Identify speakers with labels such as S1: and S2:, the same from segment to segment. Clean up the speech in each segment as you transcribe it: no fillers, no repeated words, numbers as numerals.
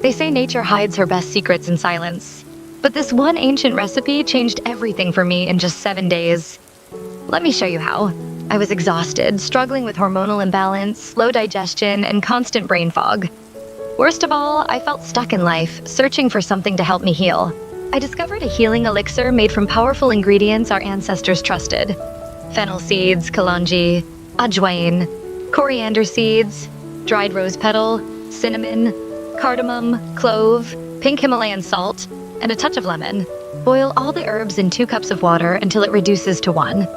S1: They say nature hides her best secrets in silence. But this one ancient recipe changed everything for me in just 7 days. Let me show you how. I was exhausted, struggling with hormonal imbalance, slow digestion, and constant brain fog. Worst of all, I felt stuck in life, searching for something to help me heal. I discovered a healing elixir made from powerful ingredients our ancestors trusted. Fennel seeds, kalonji, ajwain, coriander seeds, dried rose petal, cinnamon, cardamom, clove, pink Himalayan salt, and a touch of lemon. Boil all the herbs in 2 cups of water until it reduces to 1.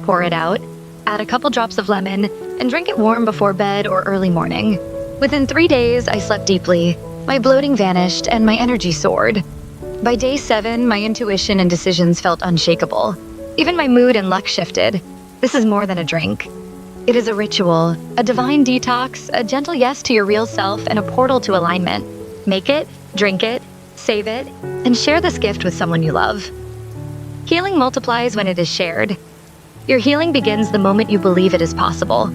S1: Pour it out, add a couple drops of lemon, and drink it warm before bed or early morning. Within 3 days, I slept deeply. My bloating vanished and my energy soared. By day 7, my intuition and decisions felt unshakable. Even my mood and luck shifted. This is more than a drink. It is a ritual, a divine detox, a gentle yes to your real self, and a portal to alignment. Make it, drink it, save it, and share this gift with someone you love. Healing multiplies when it is shared. Your healing begins the moment you believe it is possible.